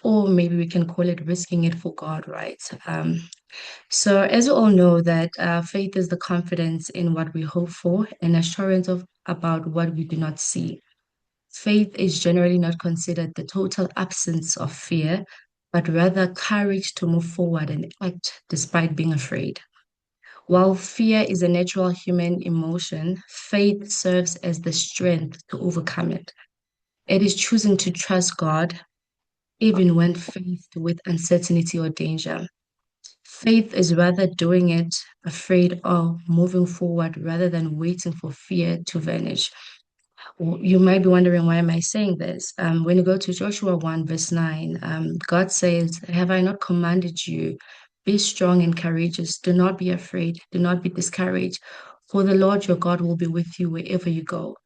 or maybe we can call it risking it for God, right? So, as we all know, that faith is the confidence in what we hope for and assurance of about what we do not see. Faith is generally not considered the total absence of fear, but rather courage to move forward and act despite being afraid. While fear is a natural human emotion, faith serves as the strength to overcome it. It is choosing to trust God even when faced with uncertainty or danger. Faith is rather doing it afraid or moving forward rather than waiting for fear to vanish. You might be wondering, why am I saying this? When you go to Joshua 1, verse 9, God says, have I not commanded you? Be strong and courageous. Do not be afraid. Do not be discouraged. For the Lord your God will be with you wherever you go.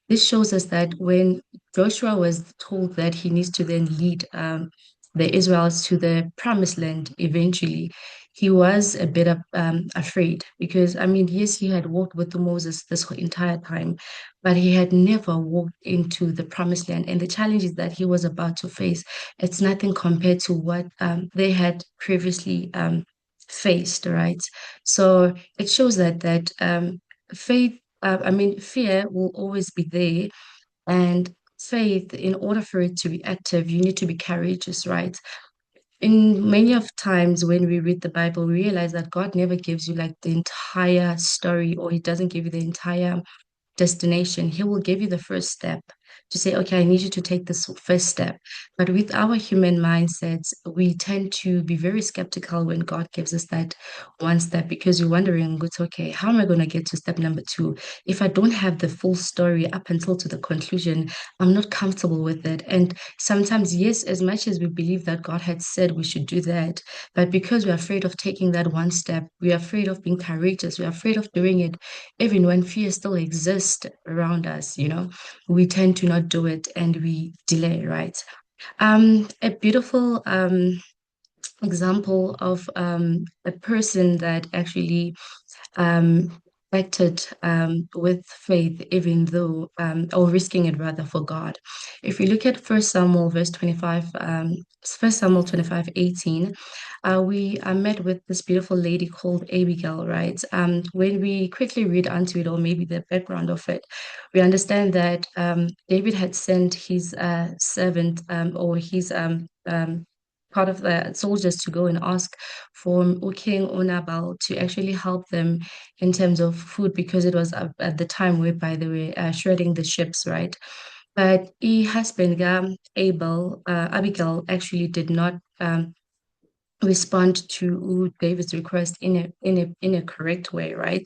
This shows us that when Joshua was told that he needs to then lead the Israelites to the promised land eventually, he was a bit afraid because, I mean, yes, he had walked with Moses this whole entire time, but he had never walked into the promised land. And the challenges that he was about to face, it's nothing compared to what they had previously faced, right? So it shows that faith, I mean, fear will always be there, and faith, in order for it to be active, you need to be courageous, right? In many of times when we read the Bible, we realize that God never gives you like the entire story, or He doesn't give you the entire destination. He will give you the first step to say, okay, I need you to take this first step. But with our human mindsets, we tend to be very skeptical when God gives us that one step because you're wondering, it's okay, how am I going to get to step number two? If I don't have the full story up until to the conclusion, I'm not comfortable with it. And sometimes, yes, as much as we believe that God had said we should do that, but because we're afraid of taking that one step, we're afraid of being courageous, we're afraid of doing it, even when fear still exists around us, we tend to not do it and we delay, right? A beautiful example of a person that actually um, acted with faith, even though, or risking it rather for God. If you look at First Samuel, verse 25, 1 Samuel 25:18, we are met with this beautiful lady called Abigail, right? When we quickly read onto it, or maybe the background of it, we understand that David had sent his servant or his part of the soldiers to go and ask for King Onabal to actually help them in terms of food because it was at the time whereby they were shredding the ships, right? But her husband, Abigail, actually did not respond to David's request in a correct way, right?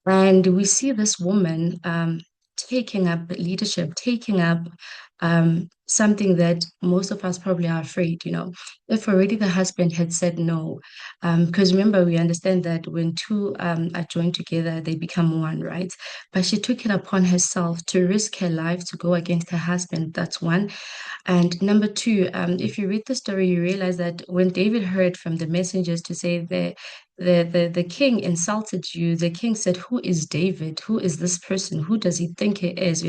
And we see this woman taking up leadership, taking up something that most of us probably are afraid, if already the husband had said no, because remember, we understand that when two are joined together, they become one, right? But she took it upon herself to risk her life to go against her husband. That's one. And number two, if you read the story, you realize that when David heard from the messengers to say the king insulted you, the king said, who is David? Who is this person? Who does he think he is?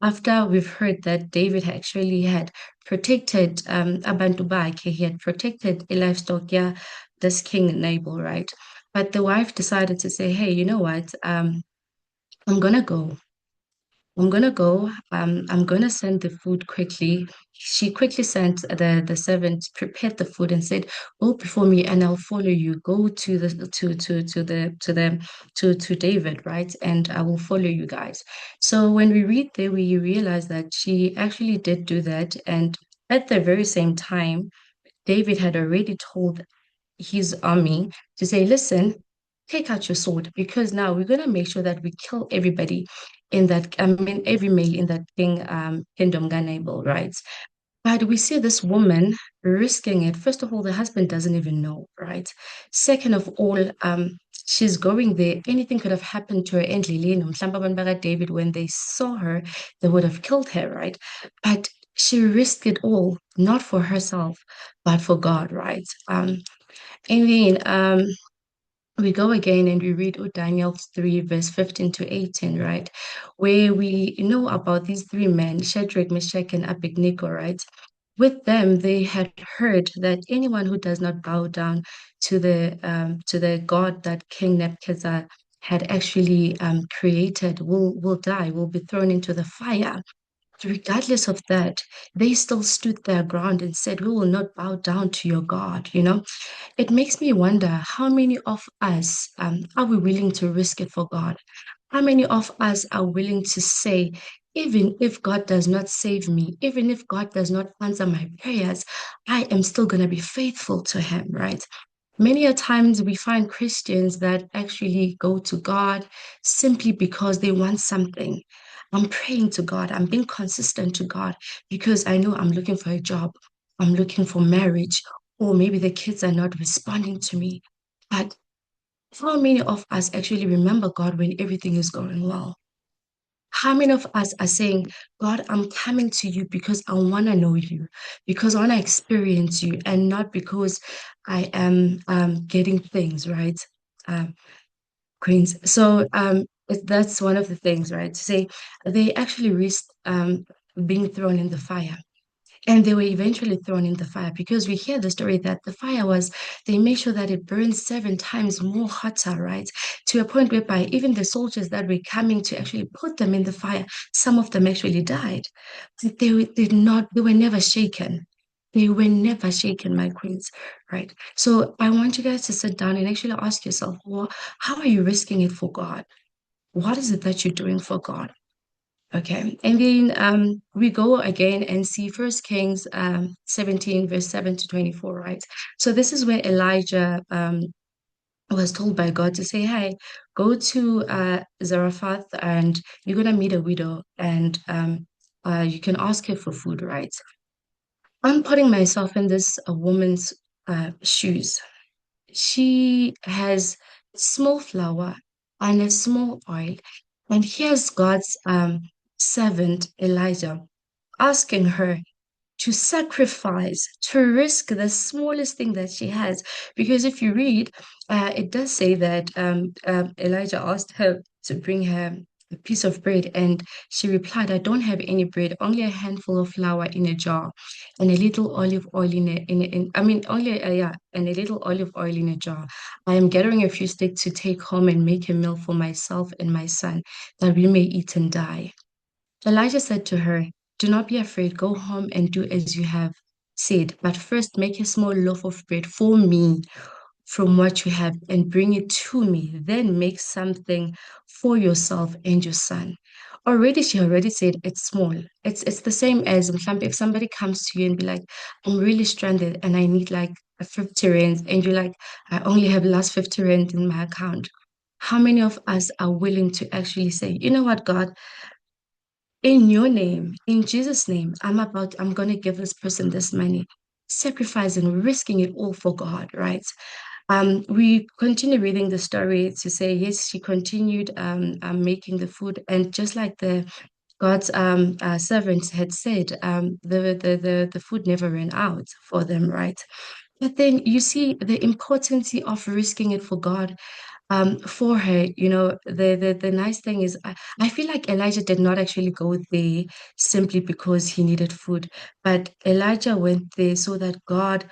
After we've heard that David actually had protected Abantu bakhe, he had protected a livestock, yeah, this king Nabal, right? But the wife decided to say, hey, you know what? I'm gonna go. I'm gonna go. I'm gonna send the food quickly. She quickly sent the servant, prepared the food, and said, "Go before me, and I'll follow you. Go to David, right? And I will follow you guys." So when we read there, we realize that she actually did do that, and at the very same time, David had already told his army to say, listen, take out your sword because now we're going to make sure that we kill everybody in that, I mean, every male in that kingdom, Ganable, right? But we see this woman risking it. First of all, the husband doesn't even know, right? Second of all, she's going there. Anything could have happened to her. And Lilino, mhlawumbe abantu baka-David, when they saw her, they would have killed her, right? But she risked it all, not for herself, but for God, right? And then we go again and we read Daniel 3, verse 15 to 18, right? Where we know about these three men, Shadrach, Meshach, and Abednego, right? With them, they had heard that anyone who does not bow down to the god that King Nebuchadnezzar had actually created will die, will be thrown into the fire. Regardless of that, they still stood their ground and said, "We will not bow down to your God." It makes me wonder how many of us are we willing to risk it for God? How many of us are willing to say, even if God does not save me, even if God does not answer my prayers, I am still going to be faithful to Him, right? Many a times we find Christians that actually go to God simply because they want something. I'm praying to God, I'm being consistent to God because I know I'm looking for a job, I'm looking for marriage, or maybe the kids are not responding to me. But how many of us actually remember God when everything is going well? How many of us are saying, God, I'm coming to you because I want to know you, because I want to experience you, and not because I am getting things, right? Um, Queens. So that's one of the things, right? To say they actually risked being thrown in the fire. And they were eventually thrown in the fire because we hear the story that the fire was, they made sure that it burned 7 times more hotter, right? To a point whereby even the soldiers that were coming to actually put them in the fire, some of them actually died. But did not, they were never shaken. They were never shaken, my queens, right? So I want you guys to sit down and actually ask yourself, well, how are you risking it for God? What is it that you're doing for God? Okay, and then we go again and see First Kings 17, verse 7 to 24, right? So this is where Elijah was told by God to say, "Hey, go to Zarephath and you're gonna meet a widow and you can ask her for food, right?" I'm putting myself in this woman's shoes. She has small flour and a small oil, and here's God's servant Elijah asking her to sacrifice, to risk the smallest thing that she has. Because if you read, it does say that Elijah asked her to bring her a piece of bread, and she replied, "I don't have any bread, only a handful of flour in a jar, and a little olive oil I mean, only yeah, and a little olive oil in a jar. I am gathering a few sticks to take home and make a meal for myself and my son, that we may eat and die." Elijah said to her, "Do not be afraid. Go home and do as you have said. But first, make a small loaf of bread for me from what you have and bring it to me. Then make something for yourself and your son." She already said it's small. It's the same as if somebody comes to you and be like, "I'm really stranded and I need like a 50 rand," and you're like, "I only have last 50 rand in my account." How many of us are willing to actually say, "You know what, God? In your name, in Jesus' name, I'm going to give this person this money," sacrificing, risking it all for God, right? We continue reading the story to say, yes, she continued making the food. And just like the God's servants had said, the food never ran out for them, right? But then you see the importance of risking it for God for her. The nice thing is I feel like Elijah did not actually go there simply because he needed food, but Elijah went there so that God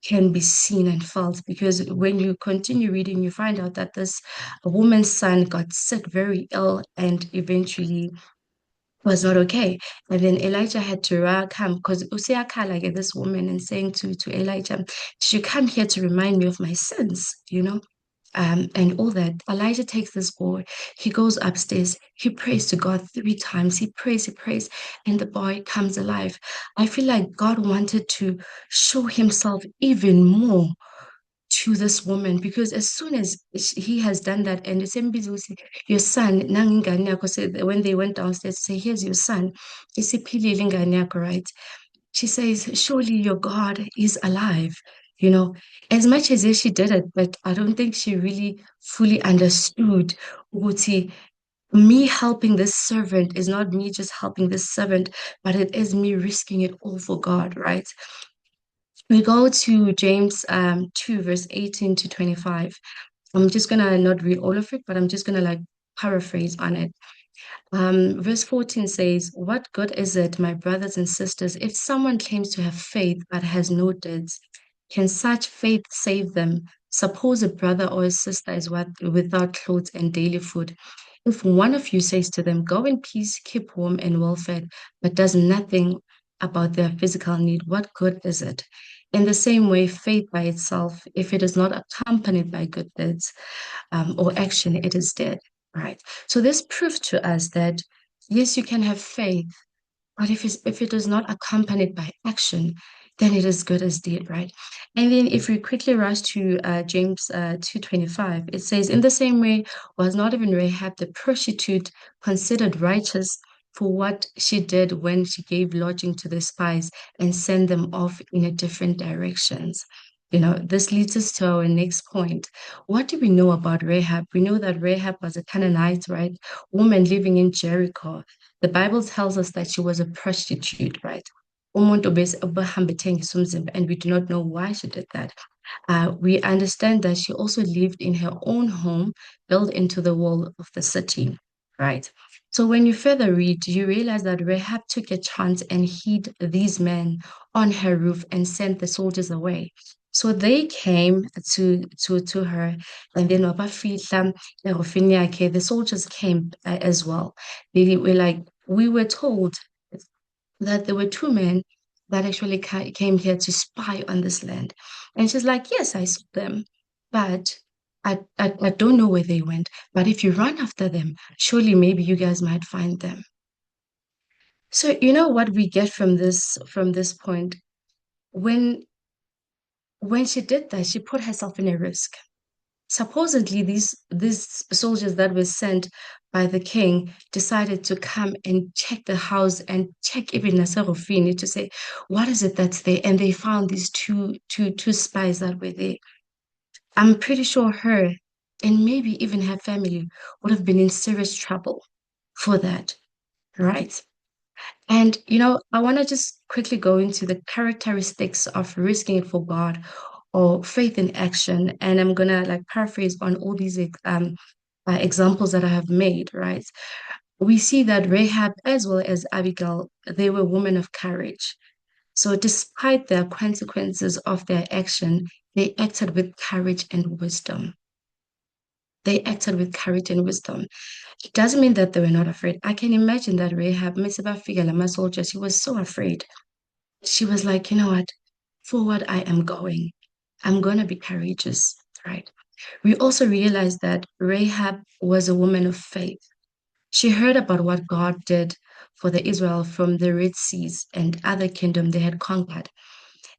can be seen and felt. Because when you continue reading, you find out that this woman's son got sick, very ill, and eventually was not okay. And then Elijah had to come because Usiaka, like this woman, and saying to Elijah, "Did you come here to remind me of my sins?" And all that. Elijah takes this boy, he goes upstairs, he prays to God 3 times, he prays, and the boy comes alive. I feel like God wanted to show himself even more to this woman because as soon as he has done that, and the same business, your son, nangingane yakho," said when they went downstairs to say, "Here's your son, isiphilile ingane yakho," right? She says, "Surely your God is alive." You know, as much as she did it, but I don't think she really fully understood ukuthi me helping this servant is not me just helping this servant, but it is me risking it all for God, right? We go to James 2, verse 18 to 25. I'm just gonna not read all of it, but I'm just gonna like paraphrase on it. Verse 14 says, "What good is it, my brothers and sisters, if someone claims to have faith but has no deeds? Can such faith save them? Suppose a brother or a sister is without clothes and daily food. If one of you says to them, 'Go in peace, keep warm and well fed,' but does nothing about their physical need, what good is it? In the same way, faith by itself, if it is not accompanied by good deeds, or action, it is dead, right? So this proves to us that yes, you can have faith, but if it is not accompanied by action, then it is good as dead, right? And then if we quickly rush to James 2:25, it says, "In the same way, was not even Rahab the prostitute considered righteous for what she did when she gave lodging to the spies and sent them off in a different directions?" This leads us to our next point. What do we know about Rahab? We know that Rahab was a Canaanite, right? Woman living in Jericho. The Bible tells us that she was a prostitute, right? Umuntu obehamba ethengisa umzimba, and we do not know why she did that. We understand that she also lived in her own home, built into the wall of the city, right? So when you further read, you realize that Rahab took a chance and hid these men on her roof and sent the soldiers away. So they came to her, and then wabafihla erofini yakhe. The soldiers came as well. They were like, we were told that there were two men that actually came here to spy on this land. And she's like, yes, I saw them, but I don't know where they went. But if you run after them, surely maybe you guys might find them. So you know what we get from this point? When when she did that, she put herself in a risk. Supposedly, these soldiers that were sent by the king decided to come and check the house and check even Nasserofini to say, what is it that's there? And they found these two spies that were there. I'm pretty sure her and maybe even her family would have been in serious trouble for that, right? And I want to just quickly go into the characteristics of risking it for God or faith in action. And I'm gonna like paraphrase on all these examples that I have made, right? We see that Rahab as well as Abigail, they were women of courage. So despite the consequences of their action, they acted with courage and wisdom. They acted with courage and wisdom. It doesn't mean that they were not afraid. I can imagine that Rahab, Miss Figure, my soldier, she was so afraid. She was like, you know what? Forward I am going. I'm going to be courageous, right? We also realize that Rahab was a woman of faith. She heard about what God did for the Israel from the Red Seas and other kingdom they had conquered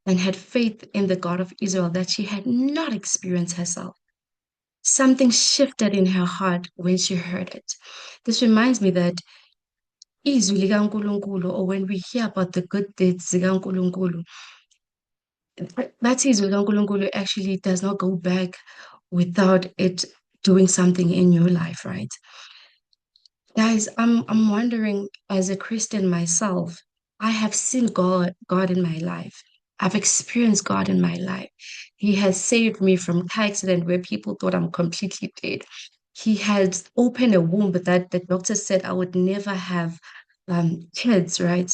and had faith in the God of Israel that she had not experienced herself. Something shifted in her heart when she heard it. This reminds me that izwi likaNkulunkulu, or when we hear about the good deeds zikaNkulunkulu, that izwi likaNkulunkulu actually does not go back without it doing something in your life, right? Guys, I'm wondering, as a Christian myself, I have seen God in my life. I've experienced God in my life. He has saved me from car accident where people thought I'm completely dead. He has opened a womb that the doctor said I would never have kids, right?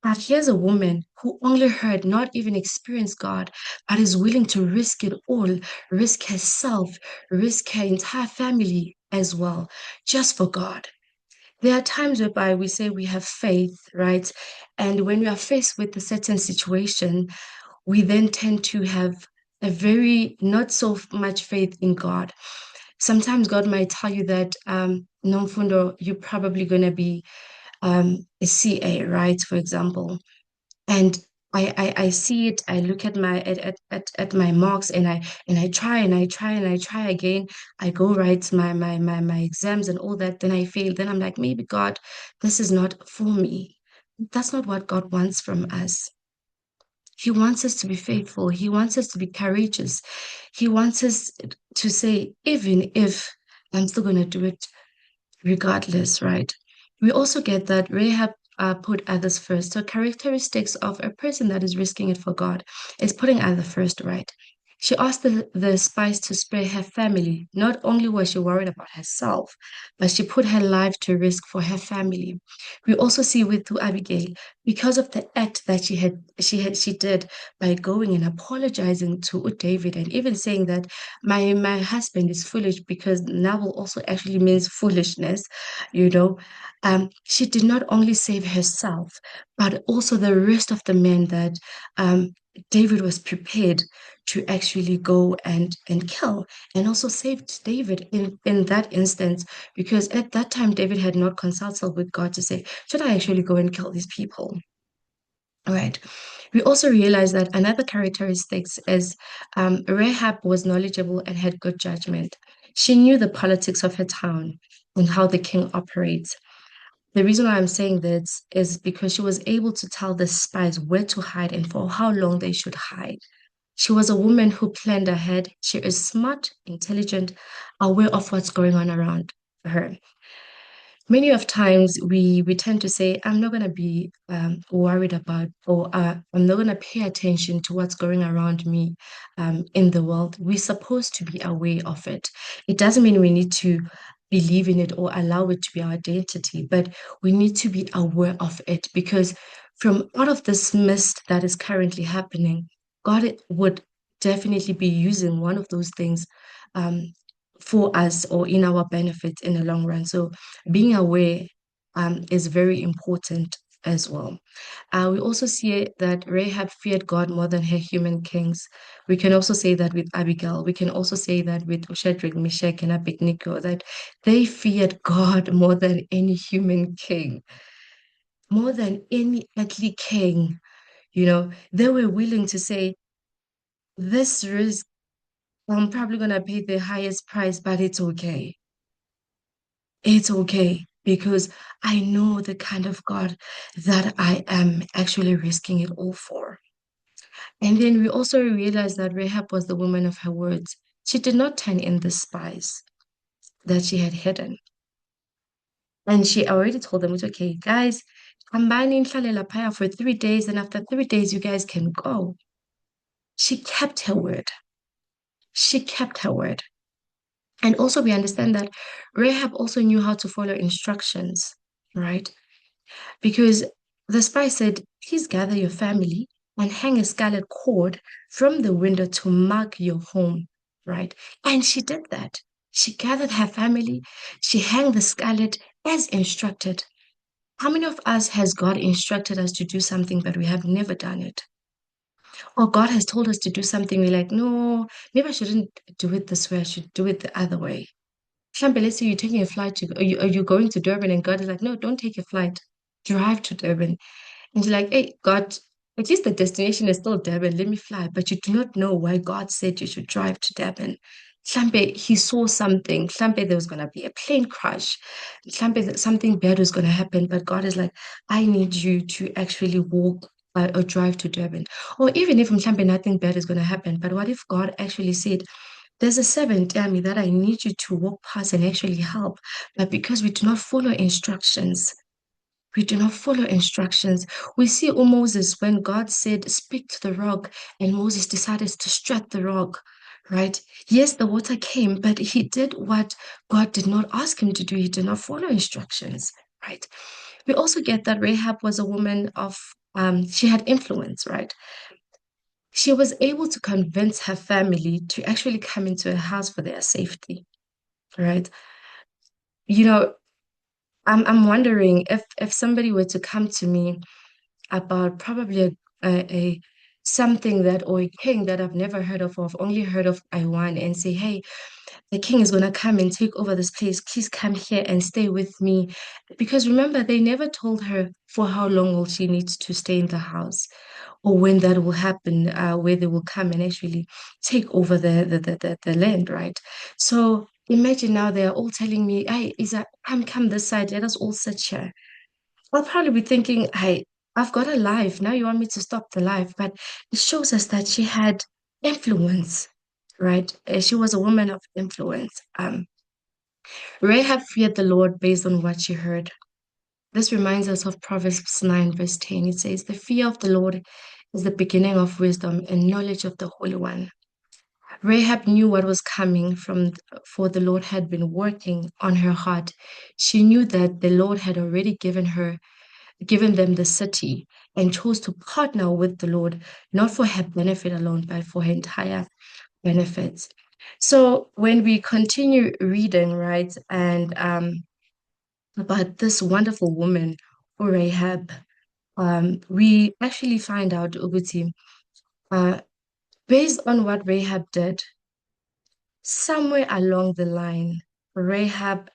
But here's a woman who only heard, not even experienced God, but is willing to risk it all, risk herself, risk her entire family as well, just for God. There are times whereby we say we have faith, right? And when we are faced with a certain situation, we then tend to have a very not so much faith in God. Sometimes God might tell you that, Nomfundo, you're probably going to be a CA, right? For example. And I see it, I look at my marks, and I try and I try and I try again. I go write my exams and all that, then I fail. Then I'm like, maybe God, this is not for me. That's not what God wants from us. He wants us to be faithful. He wants us to be courageous. He wants us to say, even if I'm still gonna do it regardless, right? We also get that Rahab put others first. So characteristics of a person that is risking it for God is putting others first, right? She asked the spies to spare her family. Not only was she worried about herself, but she put her life to risk for her family. We also see with through Abigail, because of the act that she did by going and apologizing to David and even saying that my husband is foolish because Nabal also actually means foolishness, you know. She did not only save herself, but also the rest of the men that David was prepared to actually go and kill, and also saved David in that instance, because at that time David had not consulted with God to say, should I actually go and kill these people? All right. We also realize that another characteristics is Rahab was knowledgeable and had good judgment. She knew the politics of her town and how the king operates. The reason why I'm saying this is because she was able to tell the spies where to hide and for how long they should hide. She was a woman who planned ahead. She is smart, intelligent, aware of what's going on around her. Many of times we tend to say, I'm not going to be worried about, or I'm not going to pay attention to what's going around me in the world. We're supposed to be aware of it. It doesn't mean we need to believe in it or allow it to be our identity, but we need to be aware of it, because from out of this mist that is currently happening, God would definitely be using one of those things um, for us or in our benefit in the long run. So being aware is very important as well. We also see that Rahab feared God more than her human kings. We can also say that with Abigail. We can also say that with Shadrach, Meshach, and Abednego, that they feared God more than any human king, more than any earthly king. They were willing to say, this risk, I'm probably going to pay the highest price, but it's okay. It's okay because I know the kind of God that I am actually risking it all for. And then we also realize that Rahab was the woman of her words. She did not turn in the spies that she had hidden. And she already told them, it's okay, guys, I'm banning Paya for 3 days, and after 3 days, you guys can go. She kept her word. She kept her word. And also, we understand that Rahab also knew how to follow instructions, right? Because the spy said, please gather your family and hang a scarlet cord from the window to mark your home, right? And she did that. She gathered her family, she hung the scarlet as instructed. How many of us has God instructed us to do something, but we have never done it? Or God has told us to do something, we're like, no, maybe I shouldn't do it this way, I should do it the other way. Shambe, let's say you're taking a flight are you going to Durban, and God is like, no, don't take a flight. Drive to Durban. And you're like, hey, God, at least the destination is still Durban. Let me fly. But you do not know why God said you should drive to Durban. Hlampe, he saw something. Hlampe, there was going to be a plane crash. Hlampe, that something bad was going to happen. But God is like, I need you to actually walk or drive to Durban. Or even if Hlampe, nothing bad is going to happen. But what if God actually said, there's a servant, Tammy, that I need you to walk past and actually help. But because we do not follow instructions, we do not follow instructions. We see Moses when God said, speak to the rock, and Moses decided to strike the rock, right? Yes, the water came, but he did what God did not ask him to do. He did not follow instructions, right? We also get that Rahab was a woman of, she had influence, right? She was able to convince her family to actually come into a house for their safety, right? You know, I'm wondering if somebody were to come to me about probably a something that or a king that I've never heard of or I've only heard of Iwan, and say, hey, the king is gonna come and take over this place. Please come here and stay with me. Because remember, they never told her for how long will she need to stay in the house or when that will happen, where they will come and actually take over the land, right? So imagine now they're all telling me, hey, Isa, come this side, let us all sit here. I'll probably be thinking, hey, I've got a life. Now you want me to stop the life. But it shows us that she had influence, right? She was a woman of influence. Rahab feared the Lord based on what she heard. This reminds us of Proverbs 9, verse 10. It says, the fear of the Lord is the beginning of wisdom and knowledge of the Holy One. Rahab knew what was coming for the Lord had been working on her heart. She knew that the Lord had already given them the city and chose to partner with the Lord, not for her benefit alone, but for her entire benefits. So when we continue reading, right, and about this wonderful woman, Rahab, we actually find out, Uguti, uh, based on what Rahab did, somewhere along the line, Rahab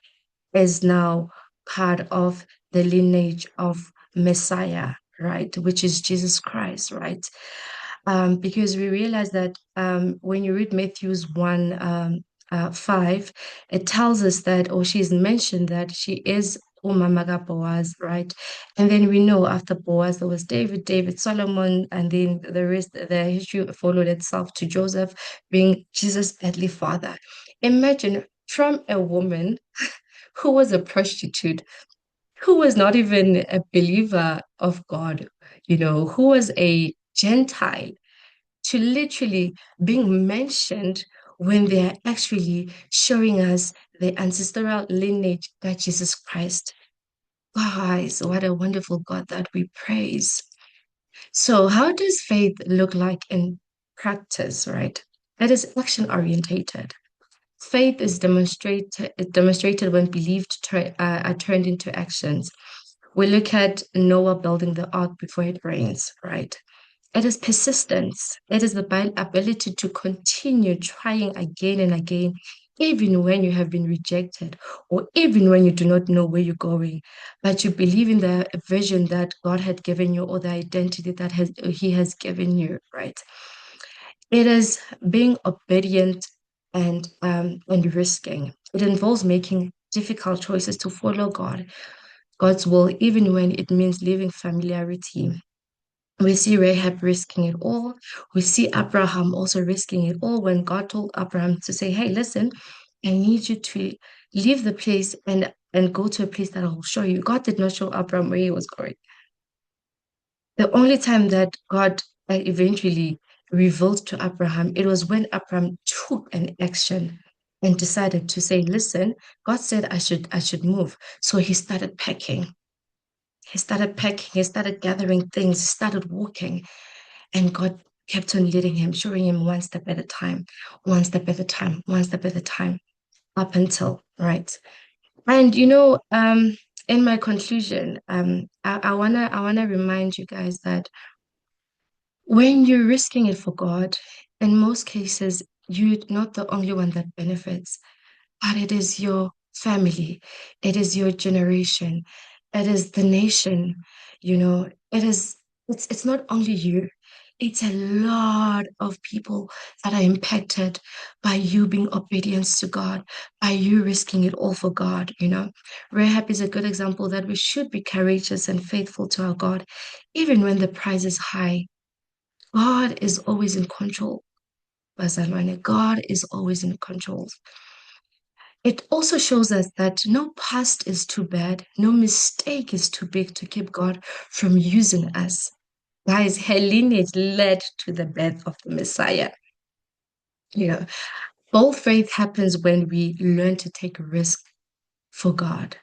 is now part of the lineage of Messiah, right? Which is Jesus Christ, right? Because we realize that when you read Matthew's 1 5, it tells us that, or she's mentioned that she is Umamaga Boaz, right? And then we know after Boaz, there was David, Solomon, and then the rest, the history followed itself to Joseph being Jesus' earthly father. Imagine from a woman who was a prostitute, who was not even a believer of God, who was a Gentile, to literally being mentioned when they are actually showing us the ancestral lineage that Jesus Christ. Guys, what a wonderful God that we praise. So, how does faith look like in practice, right? It is action orientated. Faith is demonstrated when believed are turned into actions. We look at Noah building the ark before it rains, right? It is persistence. It is the ability to continue trying again and again, even when you have been rejected, or even when you do not know where you're going, but you believe in the vision that God had given you or the identity that He has given you, right? It is being obedient and risking. It involves making difficult choices to follow God's will, even when it means leaving familiarity. We see Rahab risking it all. We see Abraham also risking it all when God told Abraham to say, "Hey, listen, I need you to leave the place and go to a place that I will show you." God did not show Abraham where he was going. The only time that God eventually revealed to Abraham, it was when Abraham took an action and decided to say, "Listen, God said I should move." So he started packing. He started packing. He started gathering things. He started walking. And God kept on leading him, showing him one step at a time, one step at a time, one step at a time, up until, right? And in my conclusion, I wanna remind you guys that when you're risking it for God, in most cases, you're not the only one that benefits, but it is your family, it is your generation, it is the nation, it's not only you, it's a lot of people that are impacted by you being obedient to God, by you risking it all for God. Rahab is a good example that we should be courageous and faithful to our God, even when the price is high. God is always in control. Bazalwane. God is always in control. It also shows us that no past is too bad, no mistake is too big to keep God from using us. Guys, her lineage led to the birth of the Messiah. You know, bold faith happens when we learn to take risk for God.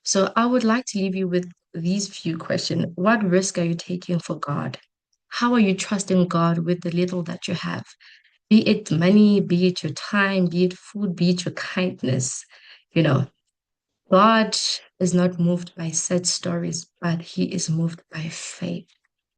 So I would like to leave you with these few questions. What risk are you taking for God? How are you trusting God with the little that you have? Be it money, be it your time, be it food, be it your kindness. You know, God is not moved by sad stories, but he is moved by faith.